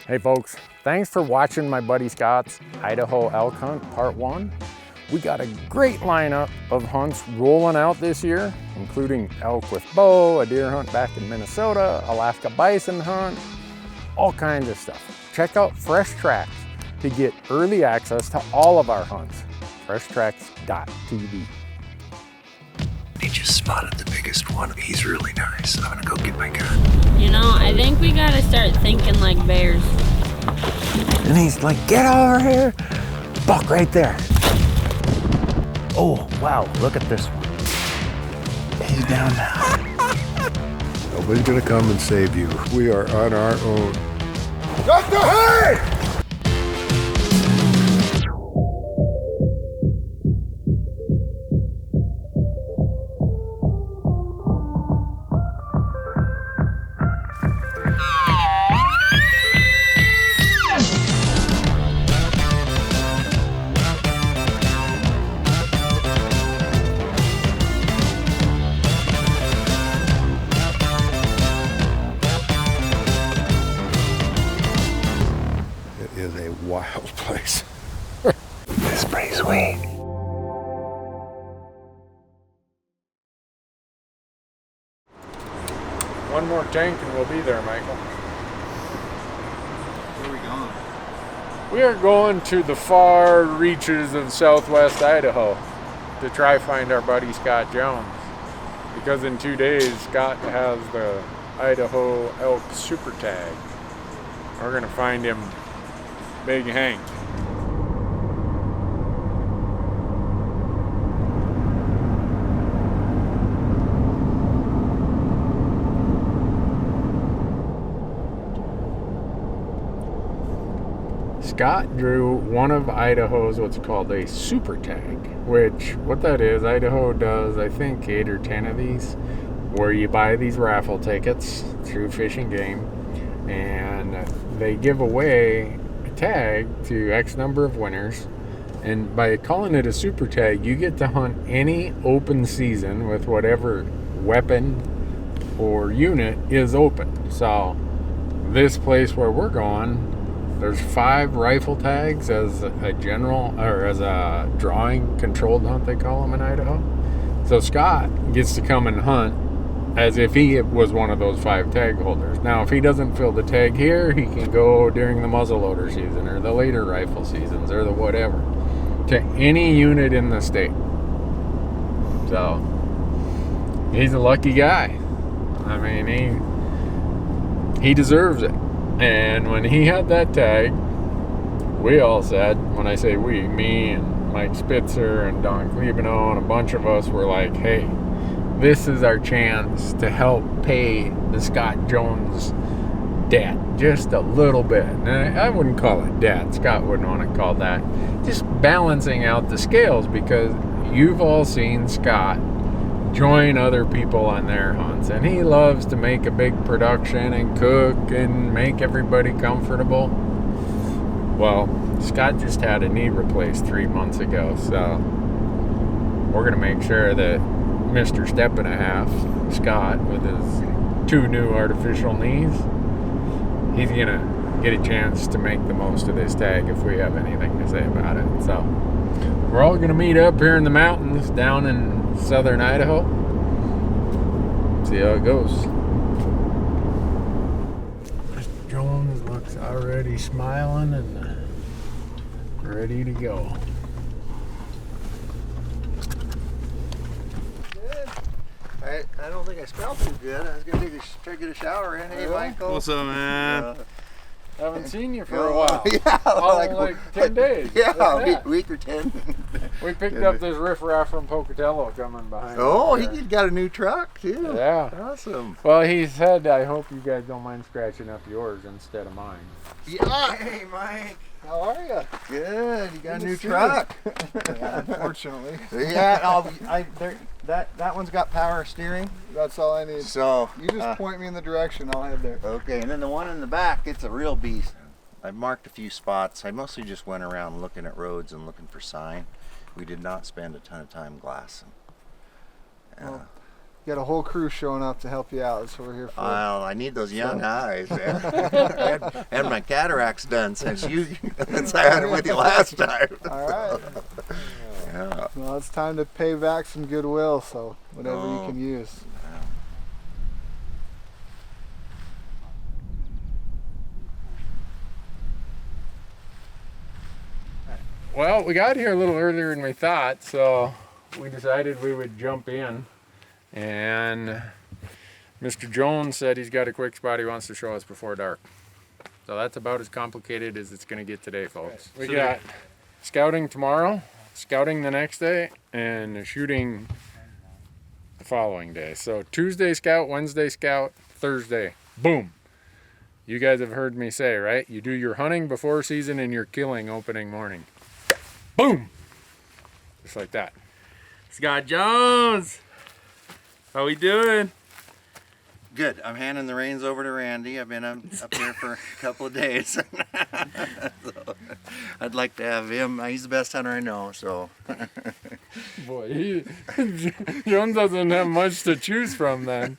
Hey folks, thanks for watching my buddy Scott's Idaho elk hunt part 1. We got a great lineup of hunts rolling out this year, including elk with bow, a deer hunt back in Minnesota, Alaska bison hunt, all kinds of stuff. Check out Fresh Tracks to get early access to all of our hunts. freshtracks.tv. He just spotted the biggest one. He's really nice. I'm gonna go get my gun. You know, I think we gotta start thinking like bears. And he's like, get over here. Buck right there. Oh, wow, look at this one. He's down now. Nobody's gonna come and save you. We are on our own. Doctor, hurry! Is a wild place. This is pretty sweet. One more tank and we'll be there, Michael. Where are we going? We are going to the far reaches of southwest Idaho to try find our buddy Scott Jones. Because in 2 days, Scott has the Idaho Elk Super Tag. We're gonna find him Big Hank. Scott drew one of Idaho's what's called a Super Tag, which what that is, Idaho does I think 8 or 10 of these, where you buy these raffle tickets through Fish and Game, and they give away tag to X number of winners, and by calling it a super tag you get to hunt any open season with whatever weapon or unit is open. So this place where we're going, there's 5 rifle tags as a general, or as a drawing controlled hunt they call them in Idaho. So Scott gets to come and hunt as if he was one of those 5 tag holders. Now, if he doesn't fill the tag here, he can go during the muzzleloader season or the later rifle seasons or the whatever to any unit in the state. So, he's a lucky guy. I mean, he deserves it. And when he had that tag, we all said, when I say we, me and Mike Spitzer and Don Cleveno and a bunch of us were like, hey, this is our chance to help pay the Scott Jones debt just a little bit. And I wouldn't call it debt. Scott wouldn't want to call that. Just balancing out the scales, because you've all seen Scott join other people on their hunts, and he loves to make a big production and cook and make everybody comfortable. Well, Scott just had a knee replaced 3 months ago, so we're going to make sure that Mr. Step and a Half, Scott, with his 2 new artificial knees, he's gonna get a chance to make the most of this tag if we have anything to say about it. So we're all gonna meet up here in the mountains down in southern Idaho. See how it goes. Mr. Jones looks already smiling and ready to go. I don't think I smelled too good. I was gonna try to get a shower in. Hey, Michael. What's up, man? Haven't seen you for a while. Yeah, like 10 days. Yeah, a week or 10. We picked up this riffraff from Pocatello coming behind. Oh, us there. he got a new truck too. Yeah. Awesome. Well, he said, I hope you guys don't mind scratching up yours instead of mine. Yeah. Hey, Mike. How are you? Good. You got a new truck. Yeah, unfortunately. Yeah. That one's got power steering. That's all I need. So you just point me in the direction, I'll head there. Okay, and then the one in the back, it's a real beast. I marked a few spots. I mostly just went around looking at roads and looking for sign. We did not spend a ton of time glassing. got a whole crew showing up to help you out. That's what we're here for. Well, I need those young eyes. Man. Had my cataracts done since I had it with you last time. All right. Yeah. Well, it's time to pay back some goodwill, so whatever you Oh. can use. Well, we got here a little earlier than we thought, so we decided we would jump in. And Mr. Jones said he's got a quick spot he wants to show us before dark. So that's about as complicated as it's going to get today, folks. We got scouting tomorrow, scouting the next day, and shooting the following day. So Tuesday scout, Wednesday scout, Thursday, boom. You guys have heard me say, right? You do your hunting before season and your killing opening morning. Boom! Just like that. Scott Jones! How we doing? Good. I'm handing the reins over to Randy. I've been up here for a couple of days. So, I'd like to have him. He's the best hunter I know, so. Boy, Jones doesn't have much to choose from then.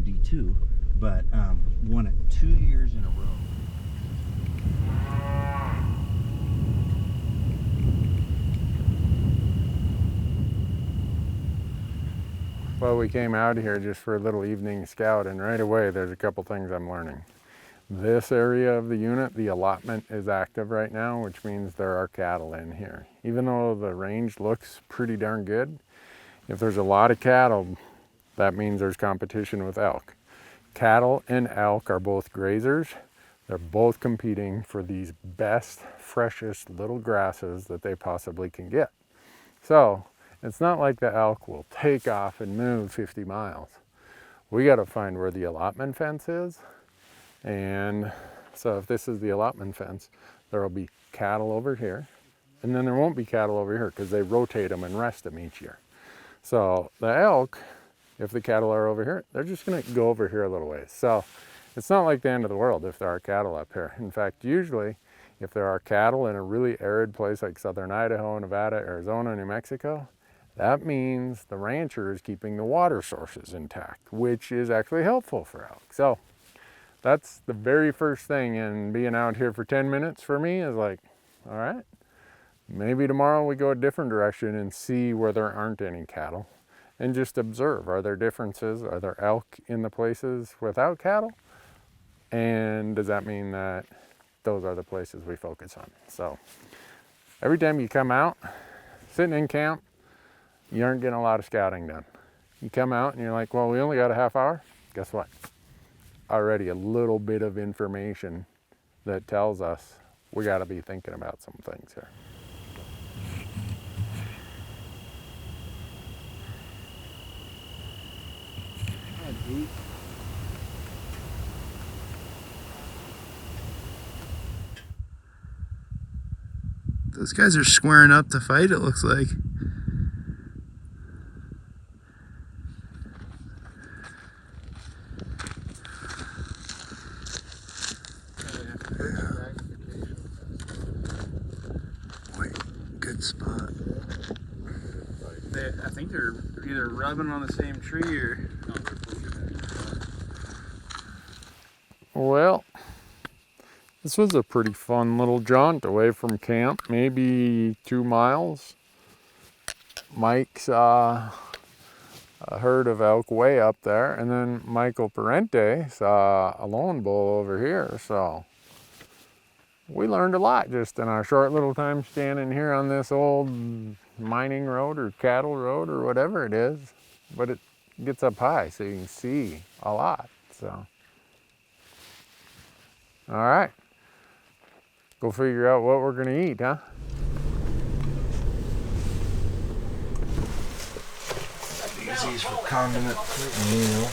D2, but won it 2 years in a row. Well, we came out here just for a little evening scout, and right away there's a couple things I'm learning. This area of the unit, the allotment is active right now, which means there are cattle in here. Even though the range looks pretty darn good, if there's a lot of cattle, that means there's competition with elk. Cattle and elk are both grazers. They're both competing for these best, freshest little grasses that they possibly can get. So it's not like the elk will take off and move 50 miles. We got to find where the allotment fence is. And so if this is the allotment fence, there will be cattle over here. And then there won't be cattle over here because they rotate them and rest them each year. So the elk, if the cattle are over here, they're just going to go over here a little ways. So it's not like the end of the world if there are cattle up here. In fact, usually if there are cattle in a really arid place like southern Idaho, Nevada, Arizona, New Mexico, that means the rancher is keeping the water sources intact, which is actually helpful for elk. So that's the very first thing in being out here for 10 minutes for me is like, all right, maybe tomorrow we go a different direction and see where there aren't any cattle and just observe. Are there differences? Are there elk in the places without cattle? And does that mean that those are the places we focus on? So every time you come out, sitting in camp, you aren't getting a lot of scouting done. You come out and you're like, well, we only got a half hour. Guess what? Already a little bit of information that tells us we got to be thinking about some things here. Those guys are squaring up to fight, it looks like. Boy, good spot. I think they're either rubbing on the same tree or... Well, this was a pretty fun little jaunt away from camp, maybe 2 miles. Mike saw a herd of elk way up there, and then Michael Parente saw a lone bull over here, so we learned a lot just in our short little time standing here on this old mining road or cattle road or whatever it is, but it gets up high so you can see a lot. So all right, go figure out what we're gonna eat, huh? These for condiment, you know.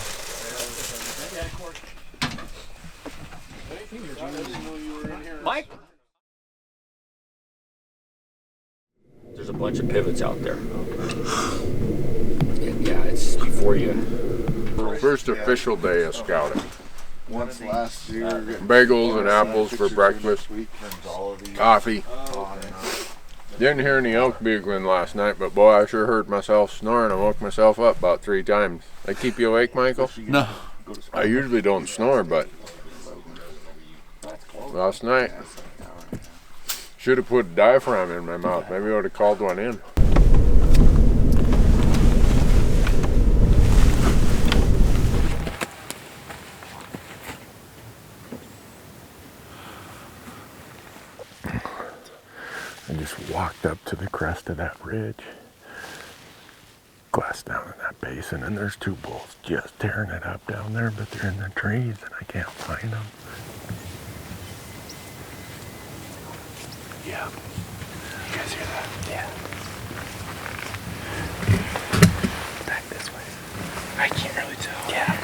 Mike? There's a bunch of pivots out there. And yeah, it's before you. First official day of scouting. Once last year. Bagels and apples for breakfast, coffee. Didn't hear any elk bugling last night, but boy, I sure heard myself snoring. I woke myself up about 3 times. They keep you awake, Michael? No. I usually don't snore, but last night, should have put a diaphragm in my mouth. Maybe I would have called one in. I just walked up to the crest of that ridge, glassed down in that basin, and there's 2 bulls just tearing it up down there, but they're in the trees and I can't find them. Yeah. You guys hear that? Yeah. Back this way. I can't really tell. Yeah.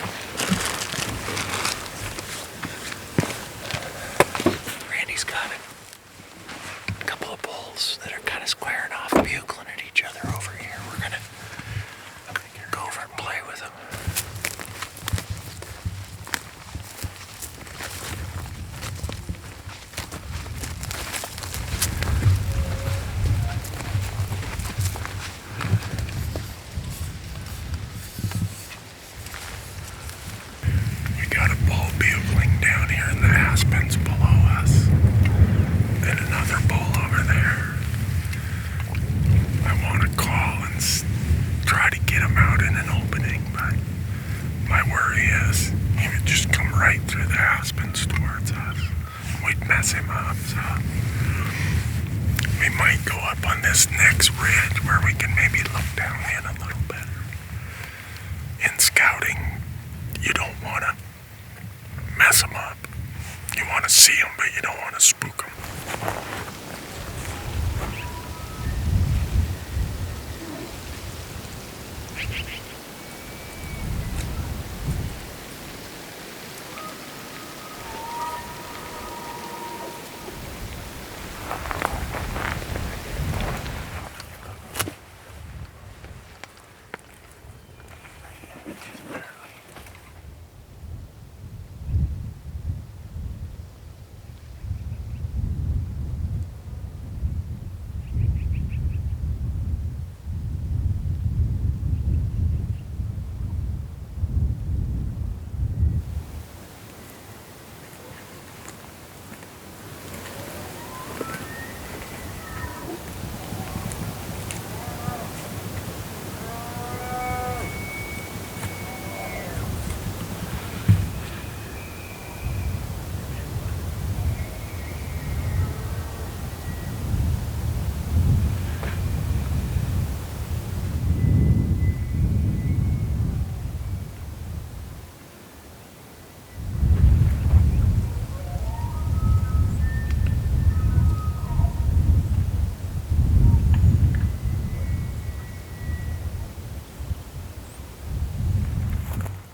Randy's got a couple of bulls that are kind of squaring off, bugling at each other over here. We're gonna go over and play with them. We got a bull bugling down here in the aspens below us, and another bull over there. I want to call and try to get him out in an opening, but my worry is he would just come right through the aspens towards us. We'd mess him up, so we might go up on this next ridge where we can maybe look down in a little bit. In scouting, you don't want to mess them up. You want to see them, but you don't want to spook them.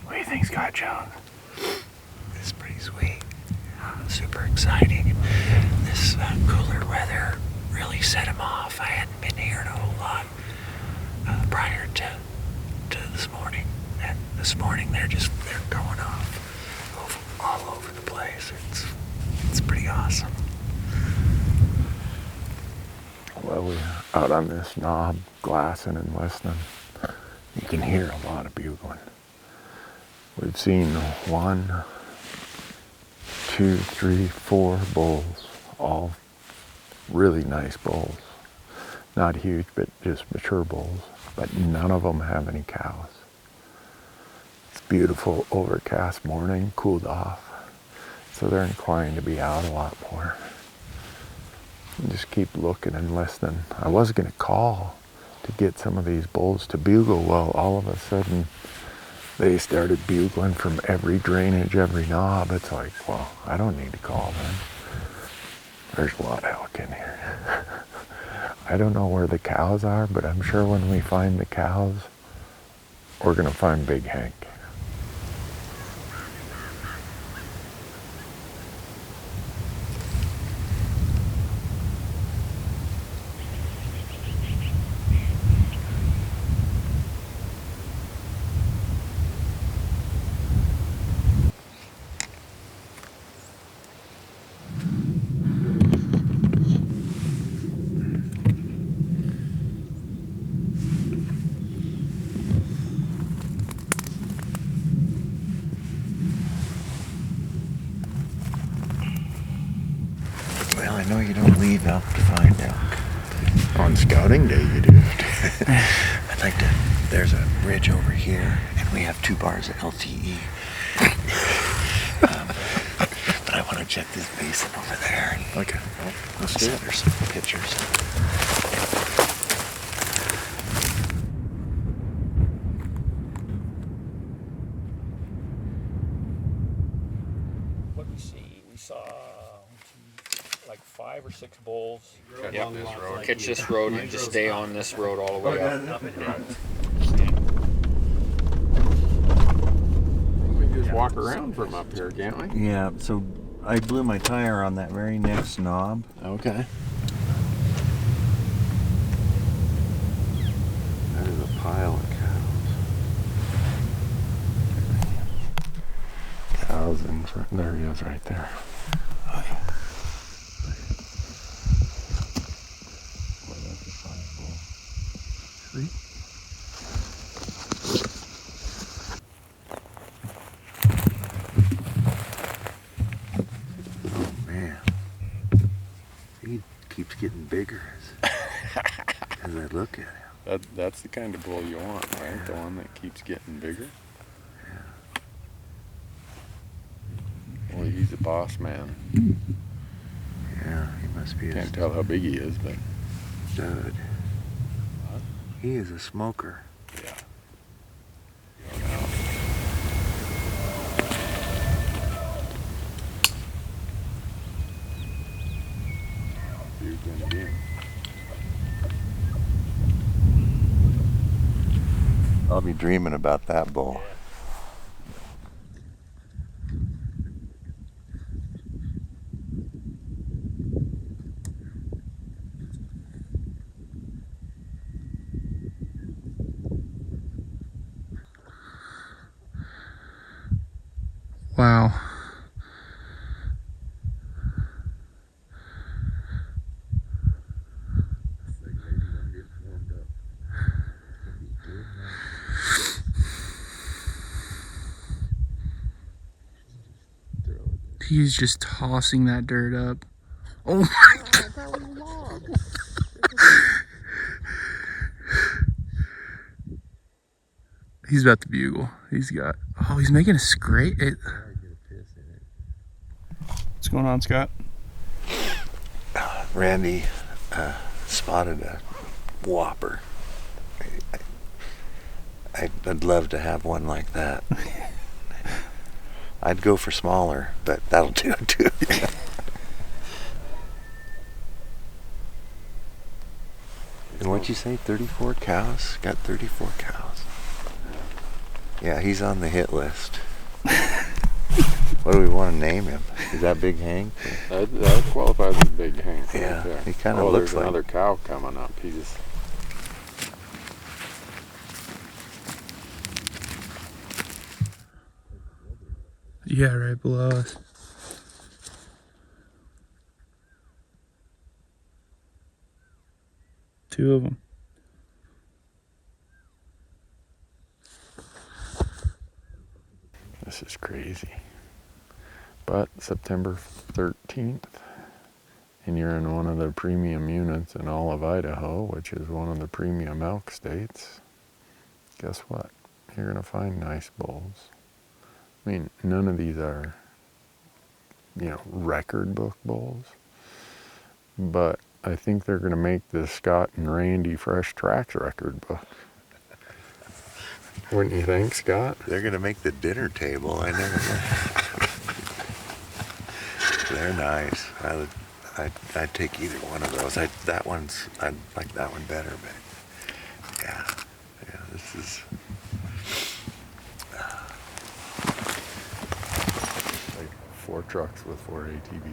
What do you think, Scott Jones? It's pretty sweet. Super exciting. This cooler weather really set him off. I hadn't been hearing a whole lot prior to this morning. And this morning they're going off all over the place. It's pretty awesome. Well, we're out on this knob, glassing and listening. You can hear a lot of bugling. We've seen 1, 2, 3, 4 bulls, all really nice bulls. Not huge, but just mature bulls. But none of them have any cows. It's a beautiful overcast morning, cooled off. So they're inclined to be out a lot more. And just keep looking and listening. I was going to call to get some of these bulls to bugle. Well, all of a sudden, they started bugling from every drainage, every knob. It's like, well, I don't need to call then. There's a lot of elk in here. I don't know where the cows are, but I'm sure when we find the cows, we're going to find Big Hank. I know you don't leave out to find elk. On scouting day, you do. I'd like to. There's a ridge over here, and we have 2 bars of LTE. But I want to check this basin over there. Okay. Let's send her some pictures. What did we see? We saw like 5 or 6 bulls. Yep, this road. Catch this road and just stay on this road all the way up. We just walk around from up here, can't we? Yeah, so I blew my tire on that very next knob. Okay. That is a pile of cows. Cows in front. There he is right there. See? Oh man. He keeps getting bigger as I look at him. That's the kind of bull you want, right? The one that keeps getting bigger. Well, he's a boss man. Yeah, he must be a Can't tell how big he is, but stud. He is a smoker. yeah. You're gonna get him. I'll be dreaming about that bull. Wow. He's just tossing that dirt up. Oh my God. He's about to bugle. He's got, oh, he's making a scrape. What's going on, Scott? Randy spotted a whopper. I'd love to have one like that. I'd go for smaller, but that'll do it too. And what'd you say, 34 cows? Got 34 cows. Yeah, he's on the hit list. What do we want to name him? Is that Big Hank? That qualifies as Big Hank. Yeah, right there. he kind of Oh, looks there's like another cow coming up. He's Yeah, right below us. Two of them. This is crazy. But September 13th, and you're in one of the premium units in all of Idaho, which is one of the premium elk states. Guess what? You're going to find nice bulls. I mean, none of these are, record book bulls. But I think they're going to make the Scott and Randy Fresh Tracks record book. Wouldn't you think, Scott? they're gonna make the dinner table. I never know. They're nice. I'd take either one of those. I'd like that one better, but yeah, this is. Like 4 trucks with 4 ATVs.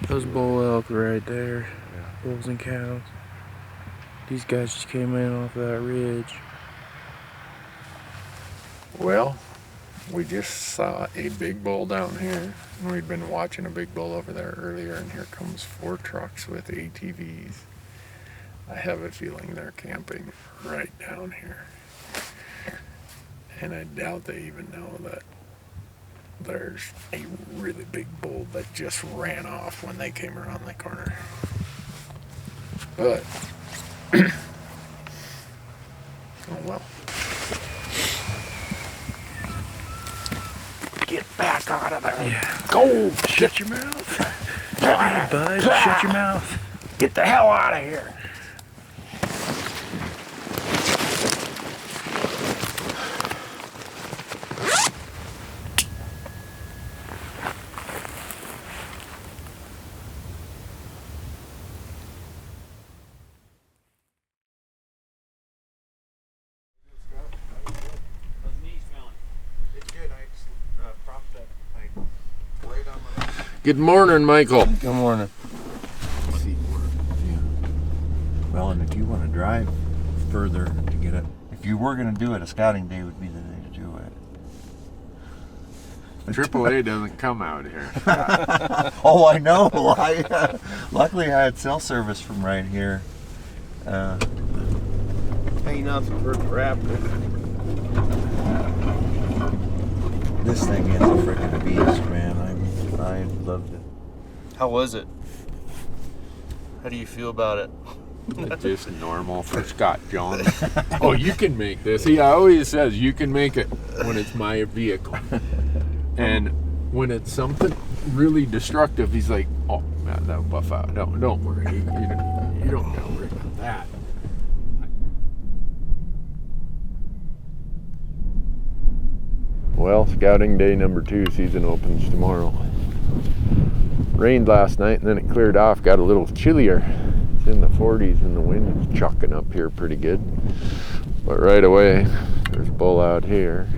Those bull elk right there. Bulls and cows. These guys just came in off of that ridge. Well, we just saw a big bull down here. And we'd been watching a big bull over there earlier, and here comes 4 trucks with ATVs. I have a feeling they're camping right down here. And I doubt they even know that there's a really big bull that just ran off when they came around the corner. But, oh well. Get back out of there. Yeah. Go. Shut your mouth. Hey, bud, shut your mouth. Get the hell out of here. Good morning, Michael. Good morning. Well, and if you want to drive further to get it, if you were going to do it, a scouting day would be the day to do it. AAA doesn't come out here. Oh, I know. Luckily, I had cell service from right here. Ain't nothing for the raptor. This thing is a freaking beast, man. I loved it. How was it? How do you feel about it? It's just normal for Scott Jones. Oh, you can make this. He always says you can make it when it's my vehicle. And when it's something really destructive, he's like, oh, man, that'll buff out. Don't worry. You don't got to worry about that. Well, scouting day number 2, season opens tomorrow. Rained last night and then it cleared off, got a little chillier. It's in the 40s and the wind's chucking up here pretty good. But right away, there's a bull out here.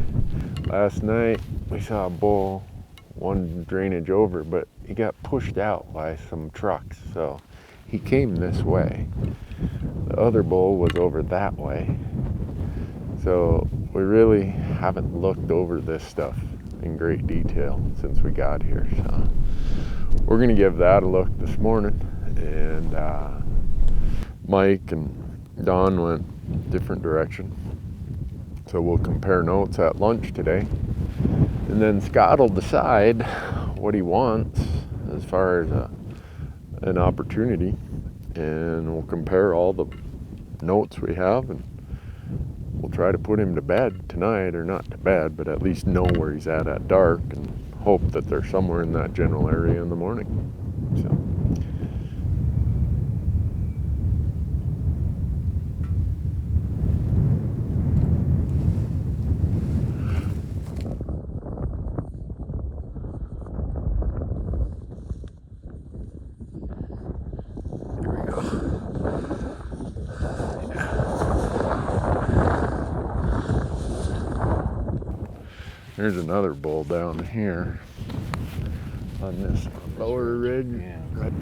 Last night we saw a bull, one drainage over, but he got pushed out by some trucks. So he came this way. The other bull was over that way. So we really haven't looked over this stuff in great detail since we got here. So we're gonna give that a look this morning. And Mike and Don went different direction. So we'll compare notes at lunch today. And then Scott will decide what he wants as far as an opportunity. And we'll compare all the notes we have, and we'll try to put him to bed tonight, or not to bed, but at least know where he's at dark, and hope that they're somewhere in that general area in the morning. So. There's another bull down here on this lower ridge. Yeah. Right.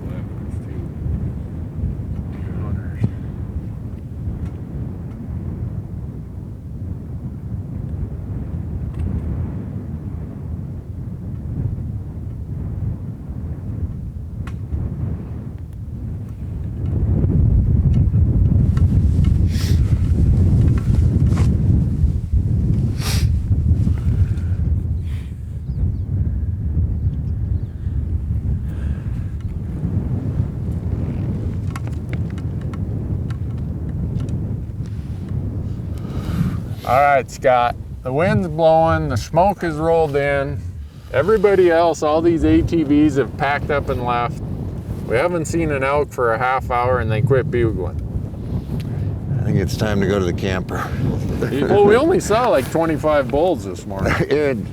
All right, Scott, the wind's blowing, the smoke is rolled in. Everybody else, all these ATVs have packed up and left. We haven't seen an elk for a half hour and they quit bugling. I think it's time to go to the camper. Well, we only saw like 25 bulls this morning.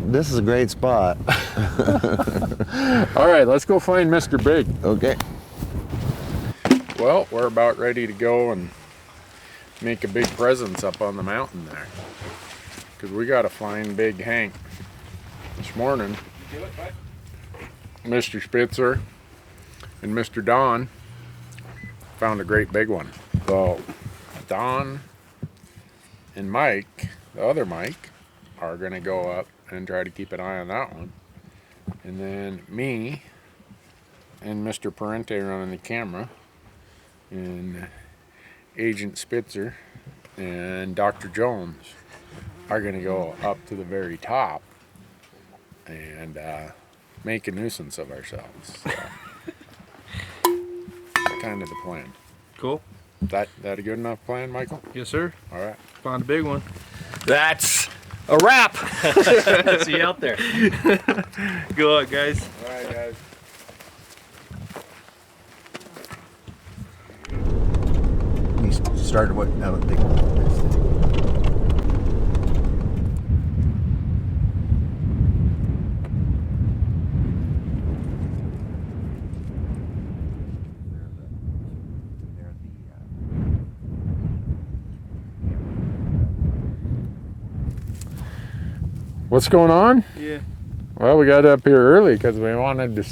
This is a great spot. All right, let's go find Mr. Big. Okay. Well, we're about ready to go and make a big presence up on the mountain there, because we got to find Big Hank. This morning, Mr. Spitzer and Mr. Don found a great big one. So Don and Mike, the other Mike, are gonna go up and try to keep an eye on that one. And then me and Mr. Parente running the camera. And Agent Spitzer and Dr. Jones are going to go up to the very top and make a nuisance of ourselves. So, kind of the plan. Cool. That a good enough plan, Michael? Yes, sir. All right. Found a big one. That's a wrap. See you out there. Go out, guys. All right, guys. We started what? That was big. What's going on? Yeah. Well, we got up here early because we wanted to,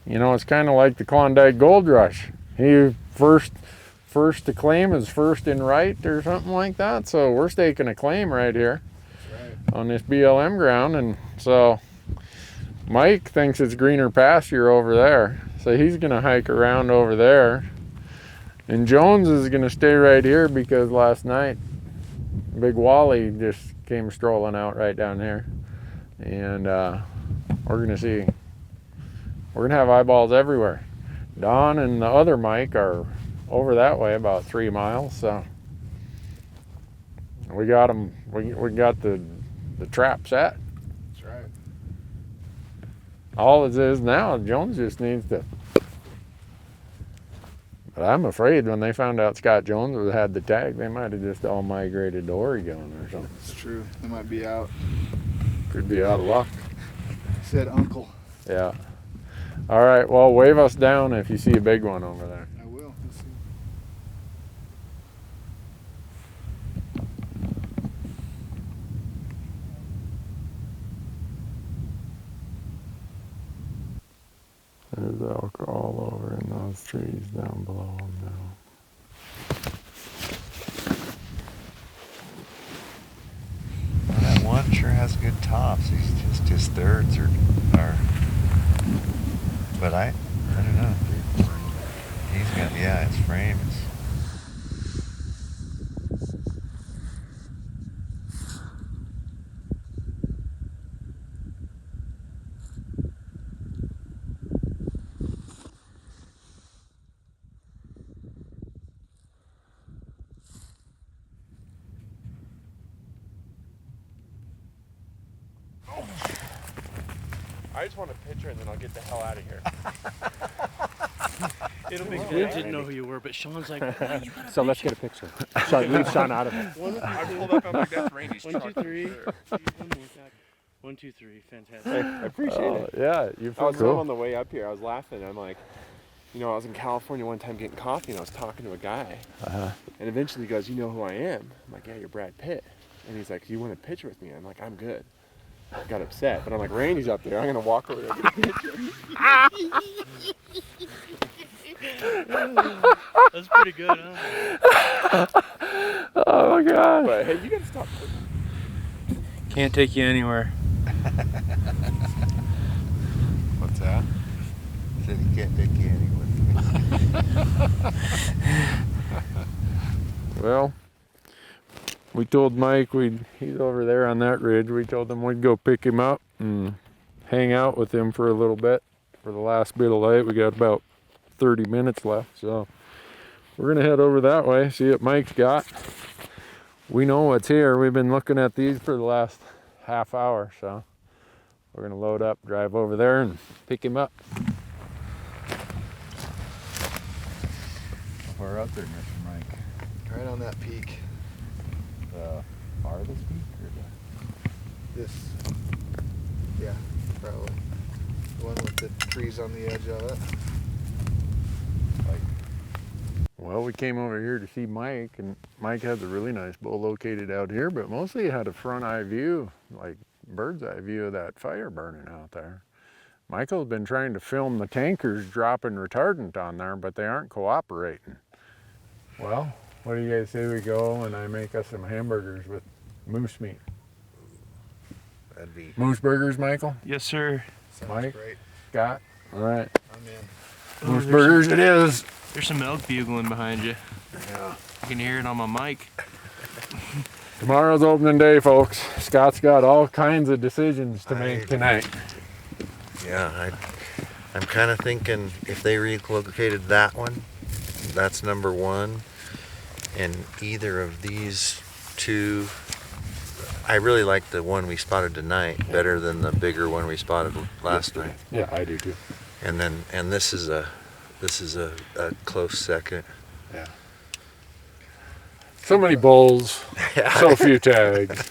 you know, it's kind of like the Klondike Gold Rush. He first to claim is first in right or something like that. So we're staking a claim right here on this BLM ground. And so Mike thinks it's greener pasture over there. So he's going to hike around over there. And Jones is going to stay right here because last night Big Wally just came strolling out right down here. And we're gonna see, we're gonna have eyeballs everywhere. Don and the other Mike are over that way about 3 miles, so we got them. We got the trap set. That's right. All it is now, Jones just needs to. But I'm afraid when they found out Scott Jones had the tag, they might have just all migrated to Oregon or something. It's true. They might be out. Could be out of luck. Said uncle. Yeah. All right. Well, wave us down if you see a big one over there. I will. Let's see. There's elk all over in those trees down below them now. Well, that one sure has good tops. He's just his thirds are but I don't know. He's got, yeah, his frame is. I just want a picture and then I'll get the hell out of here. It'll be good. We didn't know who you were, but Sean's like, "Oh, you got a So let's get a picture. Sean, leave Sean out of it. I pulled up, I'm like, that's Randy's 1, 2, 3. One more back. 1, 2, 3. Fantastic. I appreciate it. Yeah, you I feel was cool. on the way up here. I was laughing. I'm like, you know, I was in California one time getting coffee and I was talking to a guy. And eventually he goes, you know who I am? I'm like, yeah, you're Brad Pitt. And he's like, you want a picture with me? I'm like, I'm good. I got upset, but I'm like, Randy's up there. I'm gonna walk over there and get a picture. That's pretty good, huh? Oh my God. But hey, you gotta stop. Can't take you anywhere. What's that? Said he can't take you anywhere. Well, we told Mike he's over there on that ridge. We told him we'd go pick him up and hang out with him for a little bit for the last bit of light. We got about 30 minutes left, so we're gonna head over that way, see what Mike's got. We know what's here. We've been looking at these for the last half hour, so we're gonna load up, drive over there and pick him up. We're up there, Mr. Mike. Right on that peak. The farthest peak or This. Yeah, probably. The one with the trees on the edge of it. Well, we came over here to see Mike, and Mike has a really nice bull located out here, but mostly it had a front eye view, like bird's eye view of that fire burning out there. Michael's been trying to film the tankers dropping retardant on there, but they aren't cooperating. Well, what do you guys say we go and I make us some hamburgers with moose meat? that'd be. Moose burgers, Michael? Yes, sir. Sounds Mike? great. Scott? All right. I'm in. Oh, Moose burgers it is. There's some elk bugling behind you. Yeah. can hear it on my mic. Tomorrow's opening day, folks. Scott's got all kinds of decisions to make tonight. Yeah, I'm kind of thinking if they relocated that one, that's number one, and either of these two, I really like the one we spotted tonight better than the bigger one we spotted last night. Yeah, I do too. And this is a close second. Yeah. So many bulls, so few tags.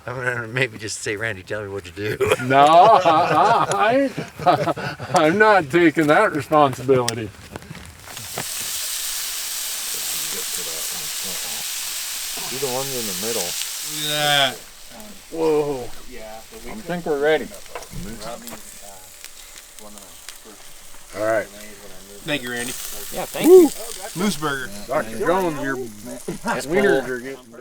I'm gonna maybe just say, Randy, tell me what to do. No, I'm not taking that responsibility. You're the one in the middle. Look at that. Whoa. I think we're ready. All right. Thank you, Randy. Yeah, thank you. Moose burger. Dr. Jones, your wieners are getting done.